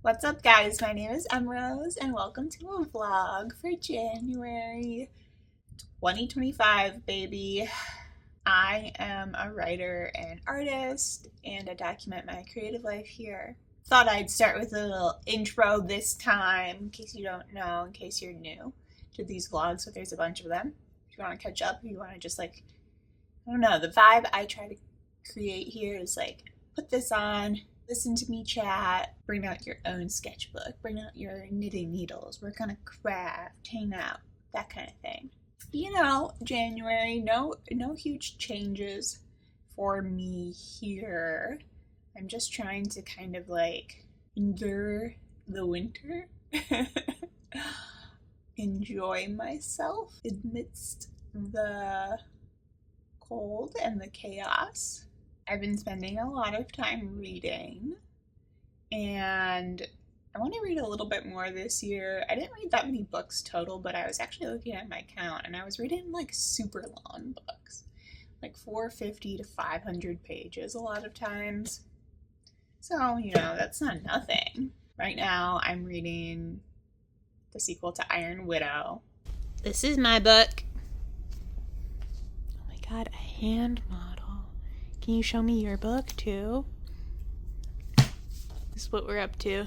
What's up, guys? My name is Emrose, and welcome to a vlog for January 2025, baby. I am a writer and artist, and I document my creative life here. Thought I'd start with a little intro this time, in case you don't know, in case you're new to these vlogs, so there's a bunch of them. If you want to catch up, if you want to just I don't know, the vibe I try to create here is put this on, listen to me chat, bring out your own sketchbook, bring out your knitting needles, work on a craft, hang out, that kind of thing. You know, January, no huge changes for me here. I'm just trying to kind of endure the winter, enjoy myself amidst the cold and the chaos. I've been spending a lot of time reading, and I want to read a little bit more this year. I didn't read that many books total, but I was actually looking at my count, and I was reading super long books, 450 to 500 pages a lot of times. So, that's not nothing. Right now, I'm reading the sequel to Iron Widow. This is my book. Oh my god, a hand model. Can you show me your book too? This is what we're up to.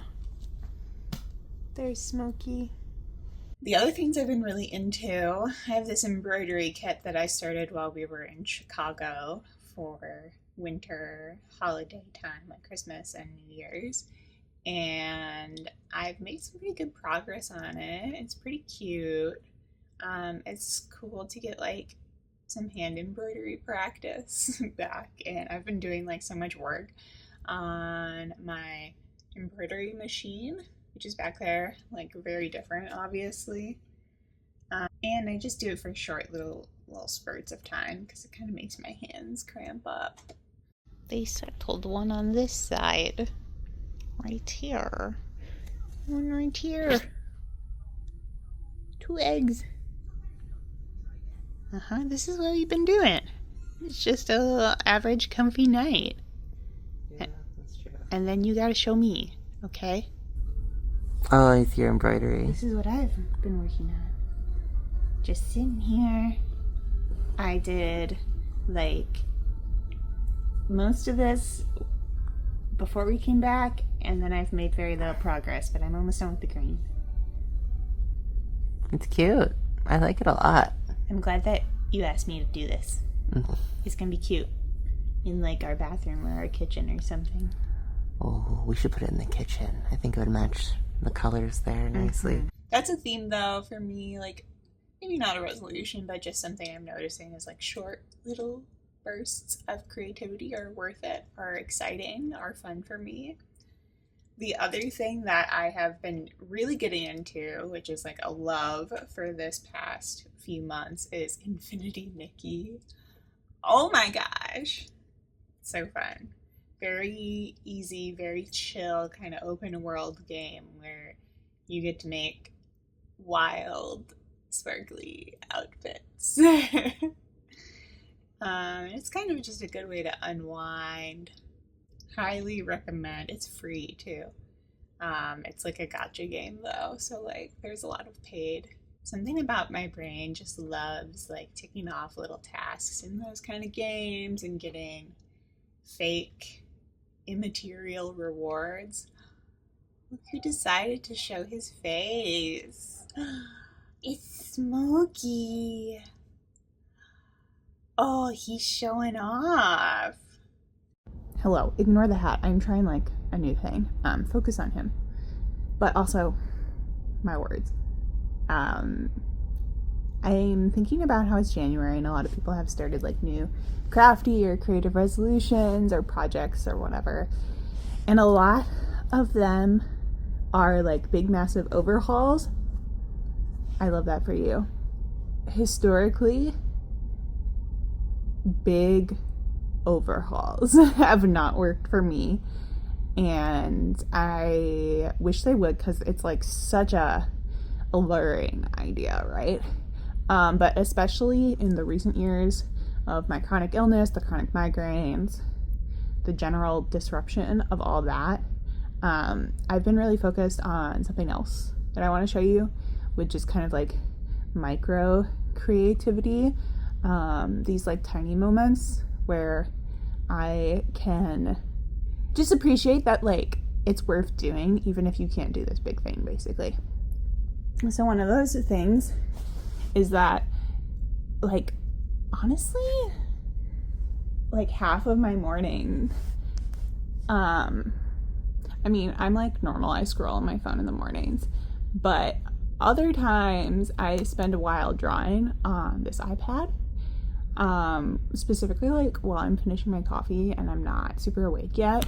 There's Smokey. The other things I've been really into, I have this embroidery kit that I started while we were in Chicago for winter holiday time, like Christmas and New Year's. And I've made some pretty good progress on it. It's pretty cute. It's cool to get some hand embroidery practice back, and I've been doing so much work on my embroidery machine, which is back there, very different obviously, and I just do it for short little spurts of time because it kind of makes my hands cramp up. They settled one on this side right here, one right here, 2 eggs. This is what we've been doing. It's just a little average comfy night. Yeah, that's true. And then you gotta show me, okay? Oh, it's your embroidery. This is what I've been working on. Just sitting here. I did most of this before we came back, and then I've made very little progress, but I'm almost done with the green. It's cute. I like it a lot. I'm glad that you asked me to do this. It's gonna be cute in our bathroom or our kitchen or something. Oh, we should put it in the kitchen. I think it would match the colors there nicely. Mm-hmm. That's a theme though for me, maybe not a resolution, but just something I'm noticing is short little bursts of creativity are worth it, are exciting, are fun for me. The other thing that I have been really getting into, which is a love for this past few months, is Infinity Nikki. Oh my gosh. So fun. Very easy, very chill, kind of open world game where you get to make wild, sparkly outfits. It's kind of just a good way to unwind. Highly recommend. It's free too. It's a gacha game though, so there's a lot of paid. Something about my brain just loves ticking off little tasks in those kind of games and getting fake immaterial rewards. Look who decided to show his face. It's Smokey. Oh, he's showing off. Hello, ignore the hat. I'm trying a new thing. Focus on him. But also my words. I'm thinking about how it's January and a lot of people have started new crafty or creative resolutions or projects or whatever. And a lot of them are big massive overhauls. I love that for you. Historically, big overhauls have not worked for me, and I wish they would because it's such a alluring idea, right? But especially in the recent years of my chronic illness, the chronic migraines, the general disruption of all that, I've been really focused on something else that I want to show you, which is kind of like micro creativity. These like tiny moments where I can just appreciate that like it's worth doing even if you can't do this big thing, basically. So one of those things is that, like, honestly, like half of my morning, I mean, I'm like normal, I scroll on my phone in the mornings, but other times I spend a while drawing on this iPad, specifically like while I'm finishing my coffee and I'm not super awake yet.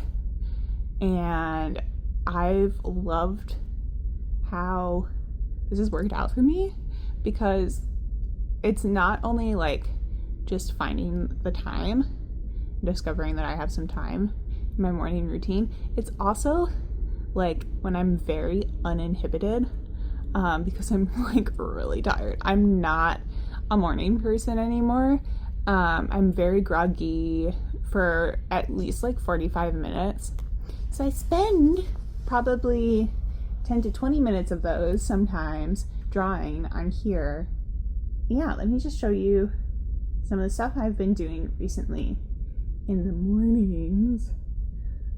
And I've loved how this has worked out for me, because it's not only like just finding the time, discovering that I have some time in my morning routine, it's also like when I'm very uninhibited, because I'm like really tired. I'm not a morning person anymore. I'm very groggy for at least like 45 minutes. So I spend probably 10 to 20 minutes of those sometimes drawing on here. Yeah, let me just show you some of the stuff I've been doing recently in the mornings.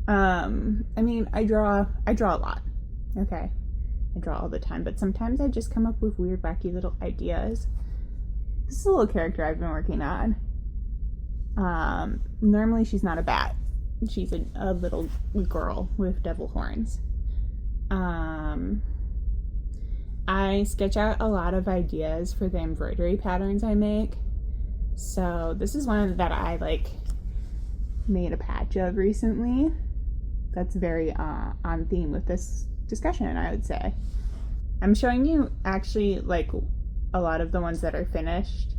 I mean, I draw a lot, okay? I draw all the time, but sometimes I just come up with weird, wacky little ideas. This is a little character I've been working on. Normally she's not a bat. She's a little girl with devil horns. I sketch out a lot of ideas for the embroidery patterns I make. So this is one that I like made a patch of recently. That's very on theme with this discussion, I would say. I'm showing you actually like a lot of the ones that are finished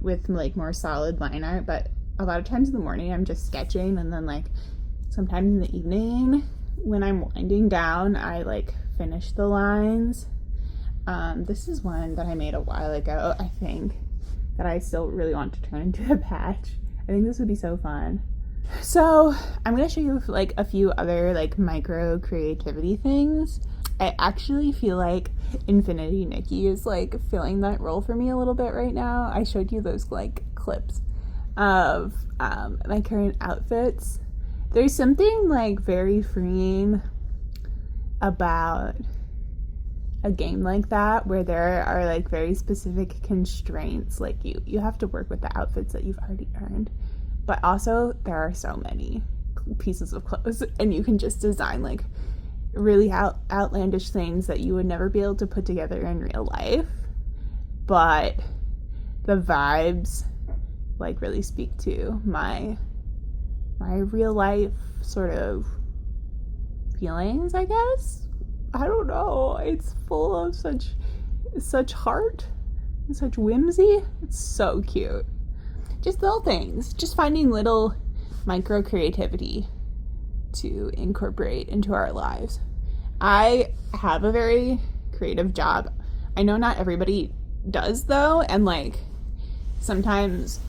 with like more solid line art, but a lot of times in the morning I'm just sketching, and then like sometimes in the evening when I'm winding down I like finish the lines. This is one that I made a while ago, I think, that I still really want to turn into a patch. I think this would be so fun. So I'm gonna show you like a few other like micro creativity things. I actually feel like Infinity Nikki is like filling that role for me a little bit right now. I showed you those like clips of my current outfits. There's something like very freeing about a game like that, where there are like very specific constraints. Like you have to work with the outfits that you've already earned, but also there are so many pieces of clothes, and you can just design like really outlandish things that you would never be able to put together in real life, but the vibes like really speak to my real life sort of feelings, I guess. I don't know, it's full of such heart and such whimsy. It's so cute. Just little things, just finding little micro creativity to incorporate into our lives. I have a very creative job. I know not everybody does though, and like sometimes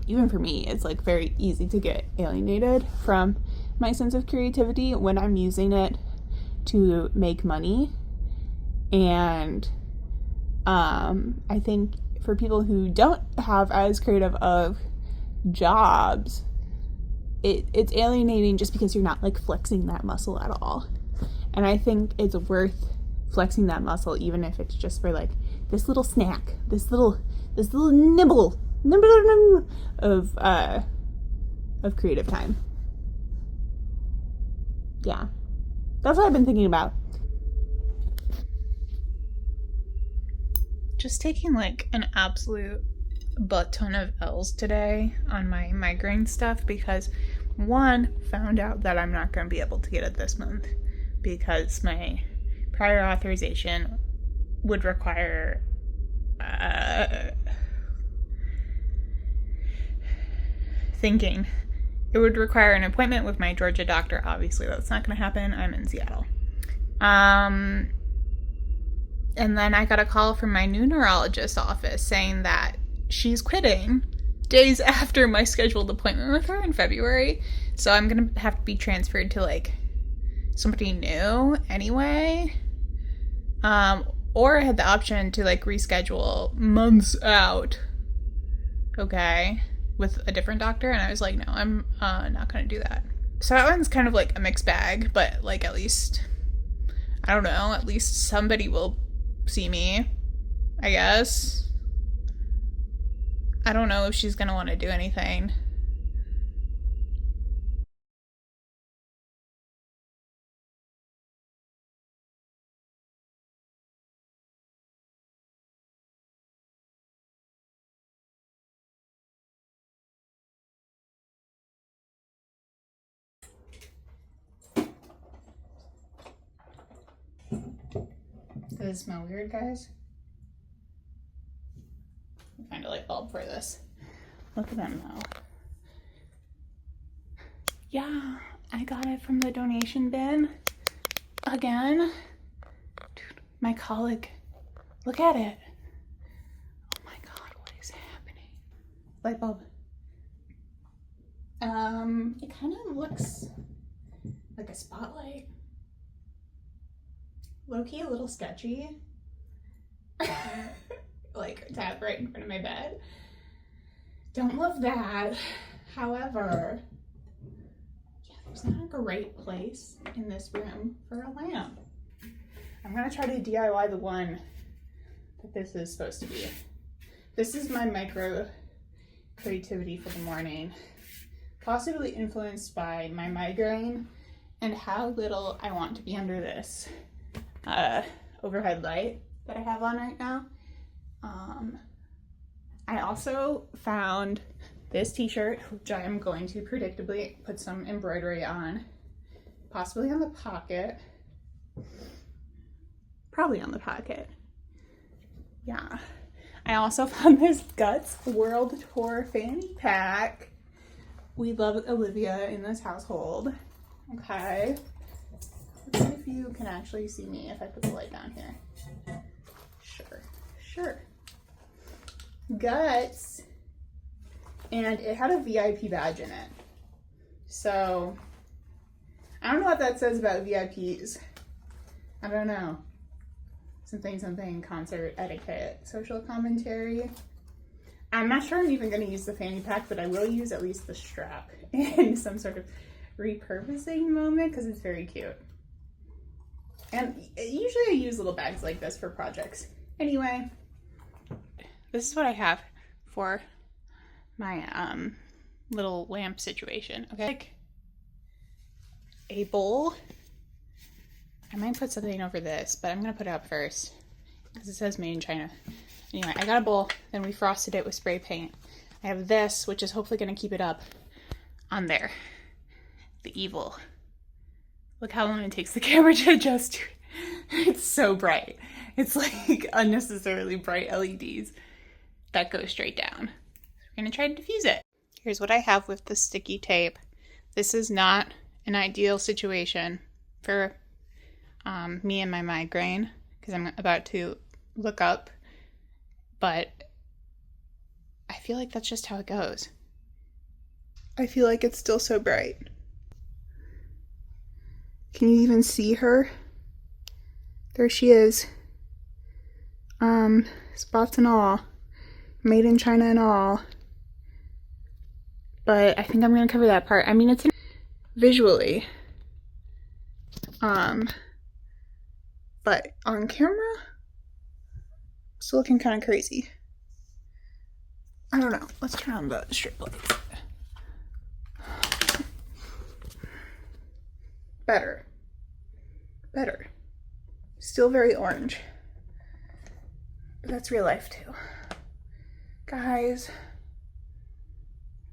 even for me it's like very easy to get alienated from my sense of creativity when I'm using it to make money. And I think for people who don't have as creative of jobs, it's alienating just because you're not like flexing that muscle at all. And I think it's worth flexing that muscle, even if it's just for like this little snack, this little nibble of creative time. Yeah, that's what I've been thinking about. Just taking like an absolute butt ton of L's today on my migraine stuff, because one, found out that I'm not going to be able to get it this month because my prior authorization would require it would require an appointment with my Georgia doctor. Obviously that's not going to happen. I'm in Seattle. And then I got a call from my new neurologist's office saying that she's quitting days after my scheduled appointment with her in February. So I'm gonna have to be transferred to like somebody new anyway. Or I had the option to like reschedule months out. Okay. With a different doctor, and I was like, no, I'm not gonna do that. So that one's kind of like a mixed bag, but like at least, I don't know, at least somebody will see me, I guess. I don't know if she's gonna want to do anything. Does it smell weird, guys? Find a light bulb for this. Look at them though. Yeah, I got it from the donation bin. Again. Dude, my colic. Look at it. Oh my god, what is happening? Light bulb. It kind of looks like a spotlight. Low-key a little sketchy. Like tap right in front of my bed. Don't love that. However, yeah, there's not a great place in this room for a lamp. I'm gonna try to DIY the one that this is supposed to be. This is my micro creativity for the morning. Possibly influenced by my migraine and how little I want to be under this overhead light that I have on right now. I also found this t-shirt, which I am going to predictably put some embroidery on, possibly on the pocket, probably on the pocket. Yeah. I also found this Guts World Tour fanny pack. We love Olivia in this household. Okay. Let's see if you can actually see me if I put the light down here. Sure. Guts. And it had a VIP badge in it. So, I don't know what that says about VIPs. I don't know. Something, concert etiquette, social commentary. I'm not sure I'm even going to use the fanny pack, but I will use at least the strap in some sort of repurposing moment because it's very cute. And usually I use little bags like this for projects. Anyway, this is what I have for my little lamp situation. Okay, like a bowl. I might put something over this, but I'm gonna put it up first because it says made in China. Anyway, I got a bowl, then we frosted it with spray paint. I have this, which is hopefully gonna keep it up on there. The evil. Look how long it takes the camera to adjust to it. It's so bright. It's like unnecessarily bright LEDs that go straight down. We're gonna try to diffuse it. Here's what I have with the sticky tape. This is not an ideal situation for me and my migraine because I'm about to look up, but I feel like that's just how it goes. I feel like it's still so bright. Can you even see her? There she is. Spots and all. Made in China and all. But I think I'm gonna cover that part. I mean, it's visually. But on camera, it's looking kind of crazy. I don't know. Let's turn on the strip lights. Better. Still very orange. But that's real life too. Guys,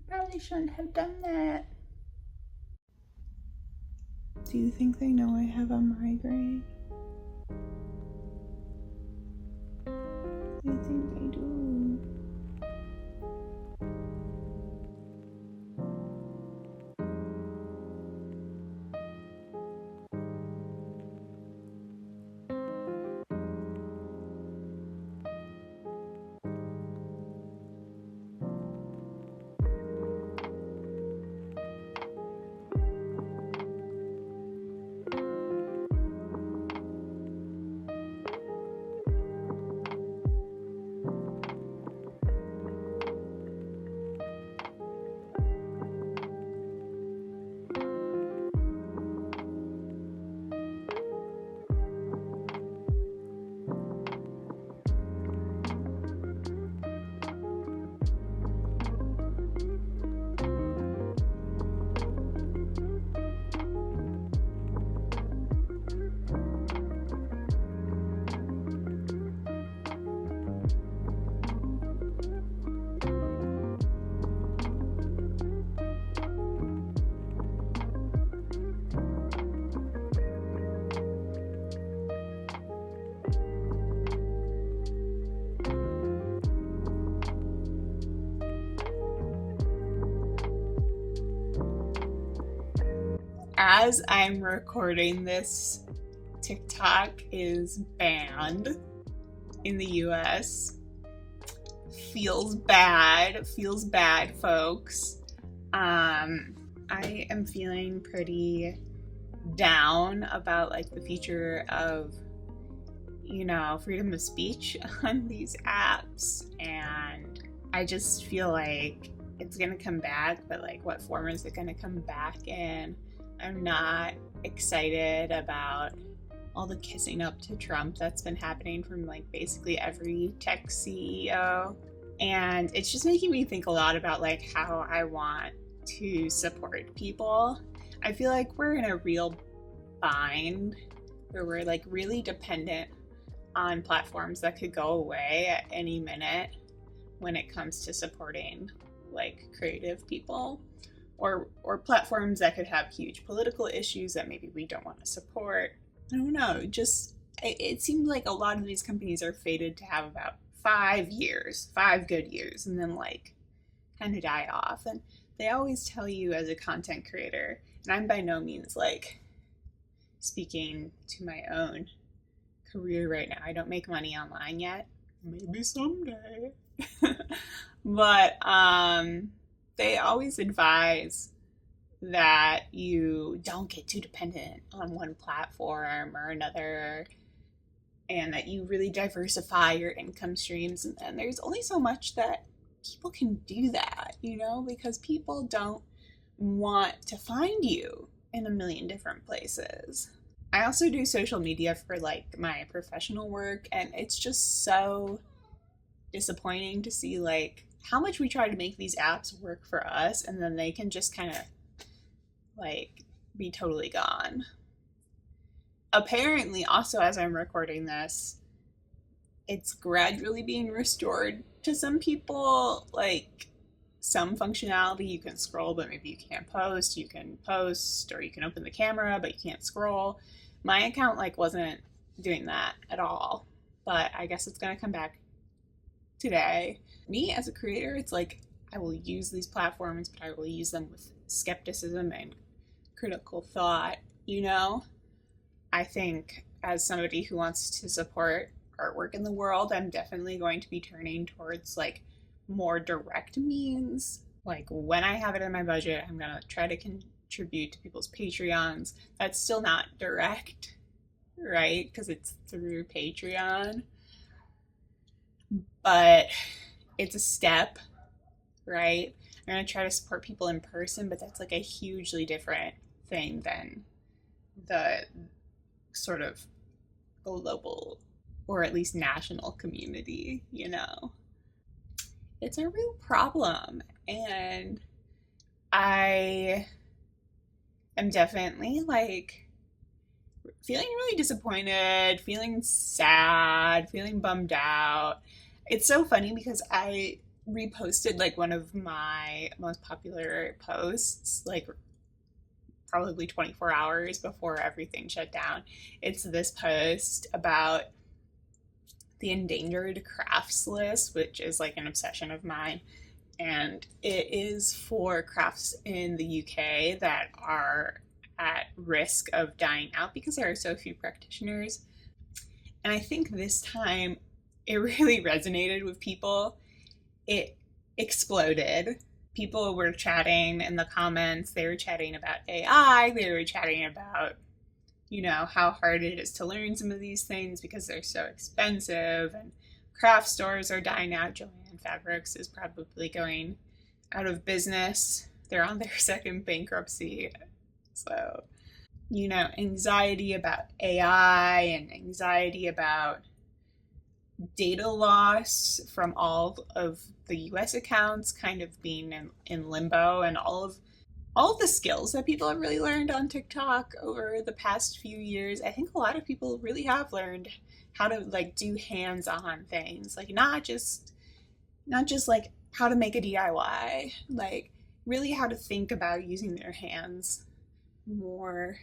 probably shouldn't have done that. Do you think they know I have a migraine? I think they do. as I'm recording this, TikTok is banned in the US. Feels bad, folks. I am feeling pretty down about like the future of, you know, freedom of speech on these apps, and I just feel like it's gonna come back, but like what form is it gonna come back in? I'm not excited about all the kissing up to Trump that's been happening from like basically every tech CEO. And it's just making me think a lot about like how I want to support people. I feel like we're in a real bind where we're like really dependent on platforms that could go away at any minute when it comes to supporting like creative people, or platforms that could have huge political issues that maybe we don't want to support. I don't know, it seems like a lot of these companies are fated to have about 5 good years, and then like kind of die off. And they always tell you as a content creator, and I'm by no means like speaking to my own career right now. I don't make money online yet. Maybe someday. But they always advise that you don't get too dependent on one platform or another, and that you really diversify your income streams. And there's only so much that people can do that, you know, because people don't want to find you in a million different places. I also do social media for like my professional work, and it's just so disappointing to see like how much we try to make these apps work for us, and then they can just kind of like be totally gone. Apparently, also, as I'm recording this, it's gradually being restored to some people. Like some functionality, you can scroll, but maybe you can't post. You can post, or you can open the camera, but you can't scroll. My account like wasn't doing that at all, but I guess it's gonna come back today. Me as a creator, it's like I will use these platforms, but I will use them with skepticism and critical thought, you know? I think as somebody who wants to support artwork in the world, I'm definitely going to be turning towards like more direct means. Like when I have it in my budget, I'm gonna try to contribute to people's Patreons. That's still not direct, right? Because it's through Patreon. But it's a step, right? I'm going to try to support people in person, but that's like a hugely different thing than the sort of global or at least national community, you know? It's a real problem, and I am definitely like feeling really disappointed, feeling sad, feeling bummed out. It's so funny because I reposted like one of my most popular posts like probably 24 hours before everything shut down. It's this post about the endangered crafts list, which is like an obsession of mine. And it is for crafts in the UK that are at risk of dying out because there are so few practitioners. And I think this time it really resonated with people. It exploded. People were chatting in the comments. They were chatting about AI. They were chatting about, you know, how hard it is to learn some of these things because they're so expensive, and craft stores are dying out. Joanne Fabrics is probably going out of business. They're on their second bankruptcy. So, you know, anxiety about AI and anxiety about data loss from all of the US accounts kind of being in limbo, and all of the skills that people have really learned on TikTok over the past few years. I think a lot of people really have learned how to like do hands-on things, like not just like how to make a DIY, like really how to think about using their hands more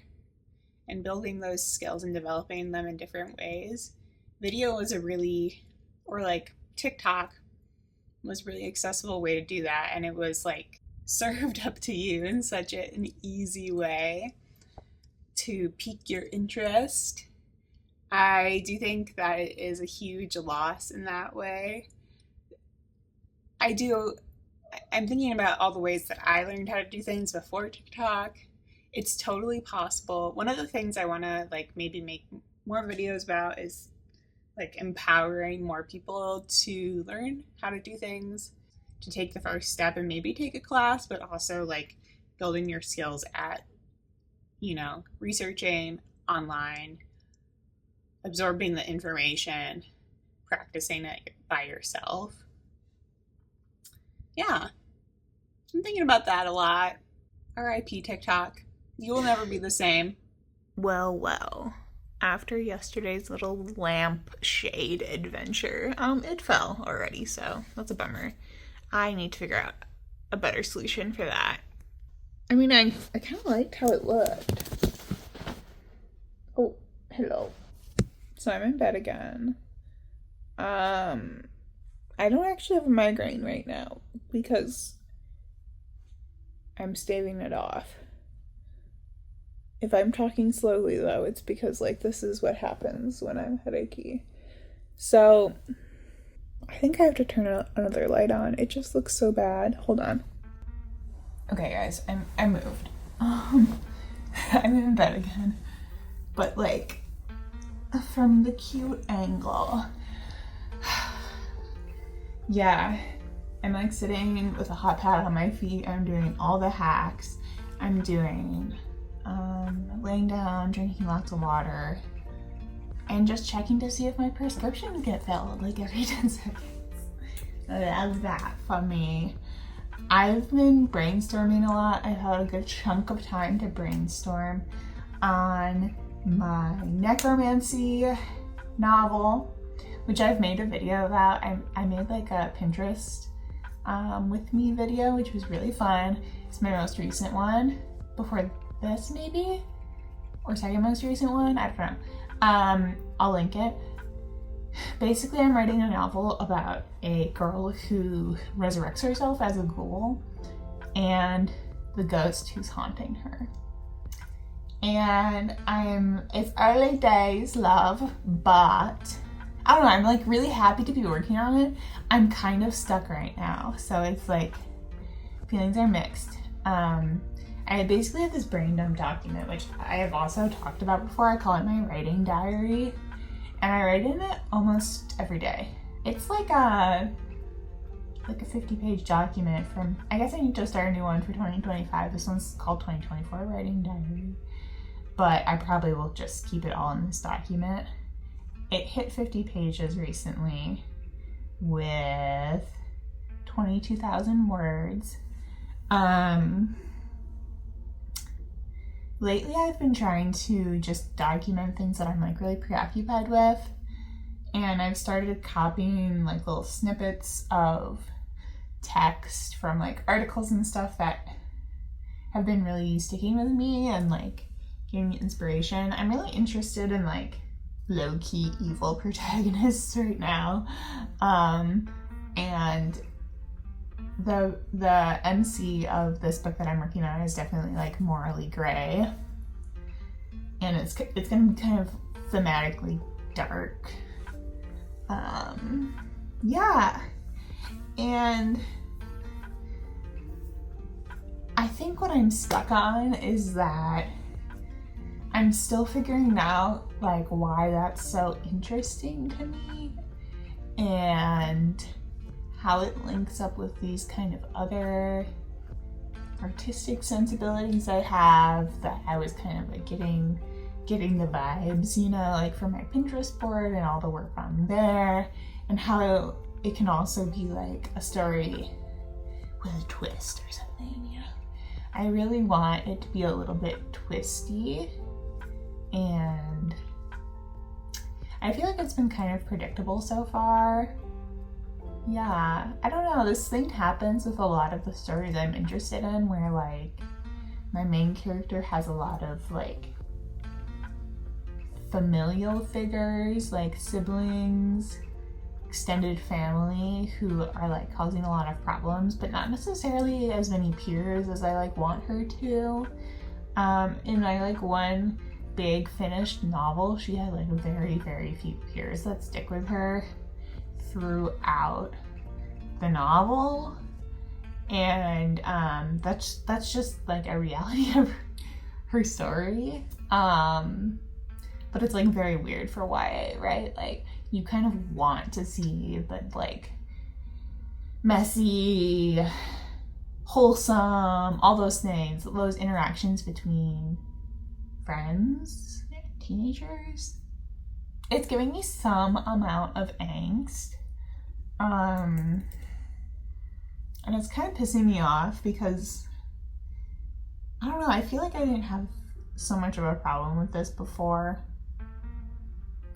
and building those skills and developing them in different ways. Video was like TikTok was really accessible way to do that, and it was like served up to you in such an easy way. to pique your interest. I do think that it is a huge loss in that way. I'm thinking about all the ways that I learned how to do things before TikTok. It's totally possible. One of the things I want to like maybe make more videos about is like empowering more people to learn how to do things, to take the first step and maybe take a class, but also like building your skills at, researching online, absorbing the information, practicing it by yourself. Yeah, I'm thinking about that a lot. RIP TikTok. You will never be the same. Well. After yesterday's little lampshade adventure, it fell already, so that's a bummer. I need to figure out a better solution for that. I mean, I kind of liked how it looked. Oh, hello. So I'm in bed again. I don't actually have a migraine right now because I'm staving it off. If I'm talking slowly, though, it's because, this is what happens when I'm headachy. So, I think I have to turn another light on. It just looks so bad. Hold on. Okay, guys, I moved. I'm in bed again. But, from the cute angle. Yeah, I'm, sitting with a hot pad on my feet. I'm doing all the hacks. I'm doing... laying down, drinking lots of water, and just checking to see if my prescriptions get filled every 10 seconds. Love that for me. I've been brainstorming a lot. I've had a good chunk of time to brainstorm on my necromancy novel, which I've made a video about. I made a Pinterest with me video, which was really fun. It's my most recent one. Before this maybe, or second most recent one, I don't know. I'll link it. Basically, I'm writing a novel about a girl who resurrects herself as a ghoul and the ghost who's haunting her. And it's early days, love, but I don't know, I'm really happy to be working on it. I'm kind of stuck right now, so it's feelings are mixed. I basically have this brain dump document, which I have also talked about before. I call it my writing diary, and I write in it almost every day. It's like a 50-page document from, I guess I need to start a new one for 2025. This one's called 2024 Writing Diary, but I probably will just keep it all in this document. It hit 50 pages recently with 22,000 words. Lately, I've been trying to just document things that I'm really preoccupied with, and I've started copying little snippets of text from articles and stuff that have been really sticking with me and giving me inspiration. I'm really interested in low-key evil protagonists right now, and the MC of this book that I'm working on is definitely morally gray, and it's gonna be kind of thematically dark. Yeah, and I think what I'm stuck on is that I'm still figuring out why that's so interesting to me and how it links up with these kind of other artistic sensibilities I have that I was kind of getting the vibes, from my Pinterest board and all the work on there, and how it can also be a story with a twist or something, I really want it to be a little bit twisty, and I feel it's been kind of predictable so far. Yeah, I don't know, this thing happens with a lot of the stories I'm interested in where my main character has a lot of familial figures, siblings, extended family who are causing a lot of problems, but not necessarily as many peers as I want her to. In my one big finished novel, she had like very, very few peers that stick with her throughout the novel. And that's just like a reality of her story. But it's like very weird for YA, right? Like you kind of want to see the like messy, wholesome, all those things, those interactions between friends, teenagers. It's giving me some amount of angst. And it's kind of pissing me off because I don't know, I feel like I didn't have so much of a problem with this before.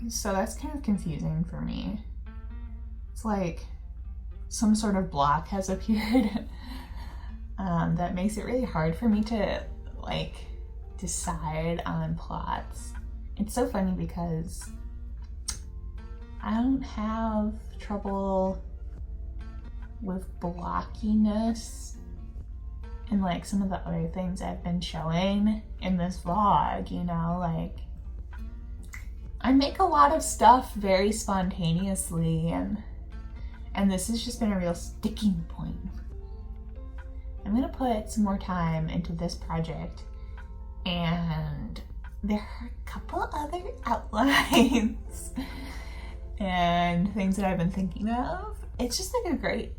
So that's kind of confusing for me. It's like some sort of block has appeared that makes it really hard for me to like decide on plots. It's so funny because I don't have trouble with blockiness and like some of the other things I've been showing in this vlog, you know, like I make a lot of stuff very spontaneously and this has just been a real sticking point. I'm gonna put some more time into this project, and there are a couple other outlines and things that I've been thinking of. It's just like a great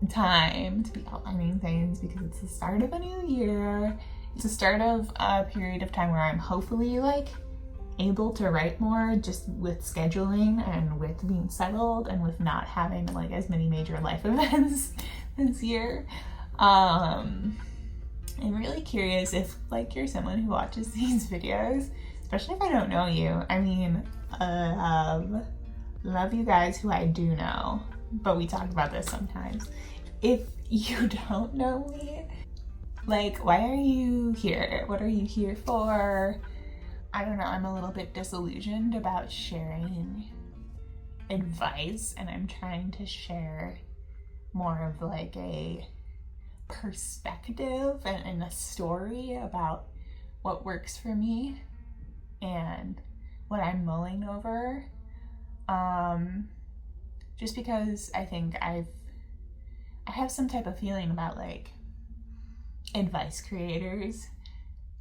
time to be outlining things because it's the start of a new year. It's the start of a period of time where I'm hopefully like able to write more, just with scheduling and with being settled and with not having like as many major life events this year. I'm really curious if like you're someone who watches these videos, especially if I don't know you. I mean, love you guys who I do know, but we talk about this sometimes. If you don't know me, like, why are you here? What are you here for? I don't know, I'm a little bit disillusioned about sharing advice, and I'm trying to share more of like a perspective and a story about what works for me and what I'm mulling over. Just because I think I have some type of feeling about like advice creators.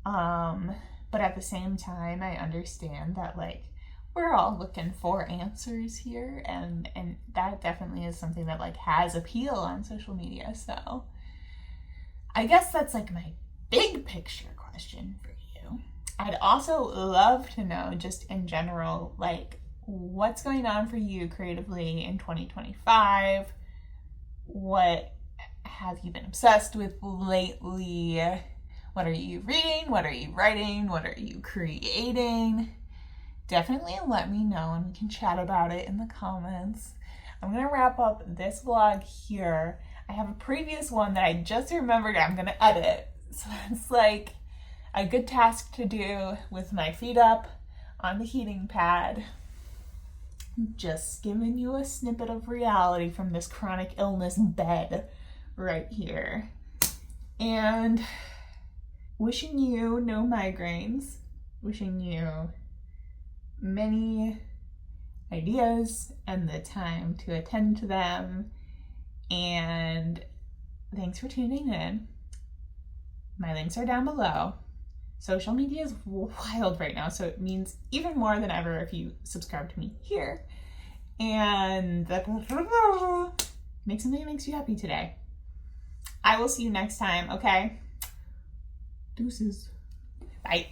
But at the same time, I understand that like we're all looking for answers here, and that definitely is something that like has appeal on social media. So I guess that's like my big picture question for you. I'd also love to know just in general, like what's going on for you creatively in 2025? What have you been obsessed with lately? What are you reading? What are you writing? What are you creating? Definitely let me know and we can chat about it in the comments. I'm gonna wrap up this vlog here. I have a previous one that I just remembered I'm gonna edit. So it's like a good task to do with my feet up on the heating pad. Just giving you a snippet of reality from this chronic illness bed right here. And wishing you no migraines, wishing you many ideas and the time to attend to them. And thanks for tuning in. My links are down below. Social media is wild right now, so it means even more than ever if you subscribe to me here. And make something that makes you happy today. I will see you next time, okay? Deuces. Bye.